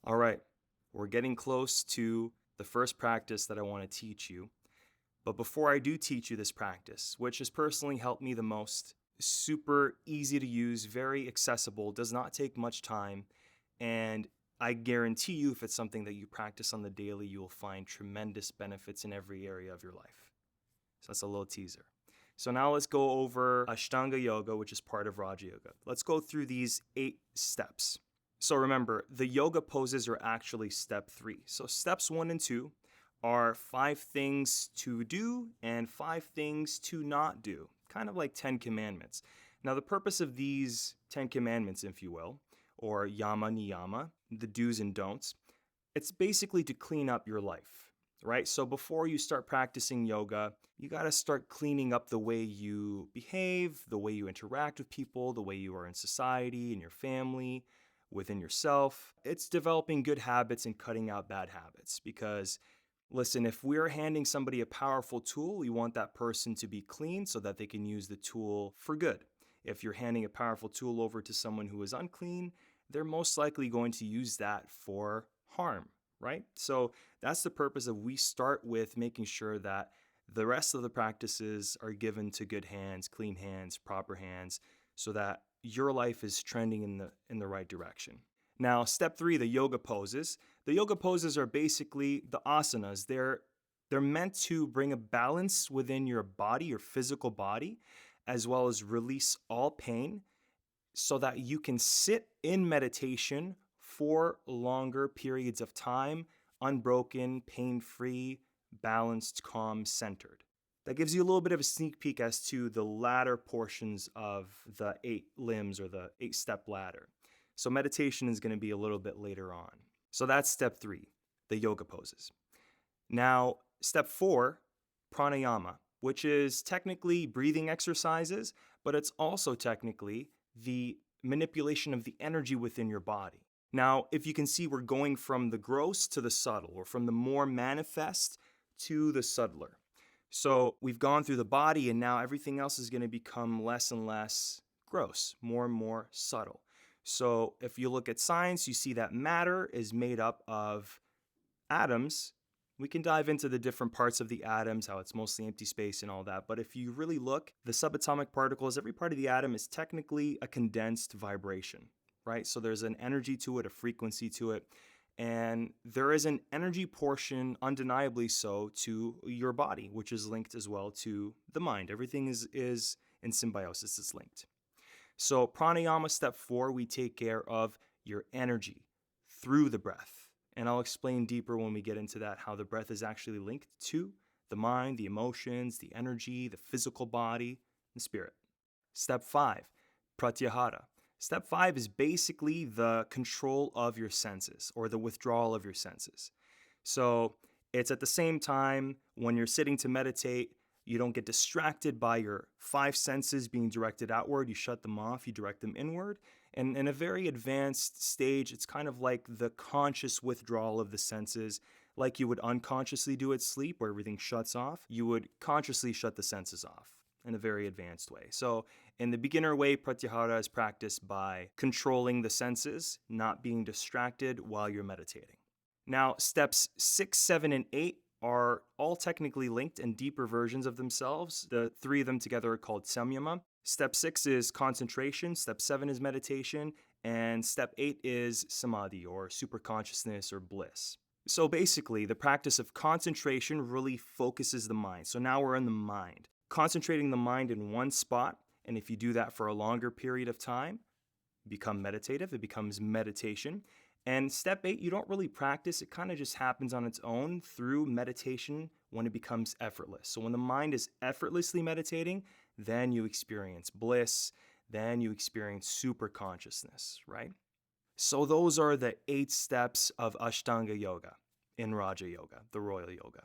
All right, we're getting close to the first practice that I want to teach you. But before I do teach you this practice, which has personally helped me the most, super easy to use, very accessible, does not take much time, and I guarantee you if it's something that you practice on the daily, you will find tremendous benefits in every area of your life. So that's a little teaser. So now let's go over Ashtanga Yoga, which is part of Raja Yoga. Let's go through these 8 steps. So remember, the yoga poses are actually step 3. So steps 1 and 2 are 5 things to do and 5 things to not do, kind of like 10 commandments. Now, the purpose of these 10 commandments, if you will, or yama niyama, the do's and don'ts, it's basically to clean up your life, right? So before you start practicing yoga, you got to start cleaning up the way you behave, the way you interact with people, the way you are in society, in your family, within yourself. It's developing good habits and cutting out bad habits because listen, if we're handing somebody a powerful tool, we want that person to be clean so that they can use the tool for good. If you're handing a powerful tool over to someone who is unclean, they're most likely going to use that for harm, right? So that's the purpose of we start with making sure that the rest of the practices are given to good hands, clean hands, proper hands, so that your life is trending in the right direction. Now, step 3, the yoga poses. The yoga poses are basically the asanas. They're meant to bring a balance within your body, your physical body, as well as release all pain so that you can sit in meditation for longer periods of time, unbroken, pain-free, balanced, calm, centered. That gives you a little bit of a sneak peek as to the latter portions of the 8 limbs or the 8-step ladder. So meditation is going to be a little bit later on. So that's step 3, the yoga poses. Now, step 4, pranayama, which is technically breathing exercises, but it's also technically the manipulation of the energy within your body. Now, if you can see, we're going from the gross to the subtle, or from the more manifest to the subtler. So we've gone through the body, and now everything else is going to become less and less gross, more and more subtle. So if you look at science, you see that matter is made up of atoms. We can dive into the different parts of the atoms, how it's mostly empty space and all that. But if you really look, the subatomic particles, every part of the atom is technically a condensed vibration, right? So there's an energy to it, a frequency to it. And there is an energy portion, undeniably so, to your body, which is linked as well to the mind. Everything is in symbiosis, it's linked. So pranayama step 4, we take care of your energy through the breath. And I'll explain deeper when we get into that, how the breath is actually linked to the mind, the emotions, the energy, the physical body, and spirit. Step 5, pratyahara. Step 5 is basically the control of your senses or the withdrawal of your senses. So it's at the same time when you're sitting to meditate, you don't get distracted by your 5 senses being directed outward. You shut them off, you direct them inward. And in a very advanced stage, it's kind of like the conscious withdrawal of the senses, like you would unconsciously do at sleep where everything shuts off. You would consciously shut the senses off in a very advanced way. So in the beginner way, pratyahara is practiced by controlling the senses, not being distracted while you're meditating. Now, steps 6, 7, and 8 are all technically linked and deeper versions of themselves. The 3 of them together are called samyama. Step 6 is concentration, step 7 is meditation, and step 8 is samadhi or superconsciousness or bliss. So basically, the practice of concentration really focuses the mind. So now we're in the mind. Concentrating the mind in one spot, and if you do that for a longer period of time, become meditative, it becomes meditation. And step 8, you don't really practice, it kind of just happens on its own through meditation when it becomes effortless. So when the mind is effortlessly meditating, then you experience bliss, then you experience super consciousness, right? So those are the 8 steps of Ashtanga Yoga in Raja Yoga, the royal yoga.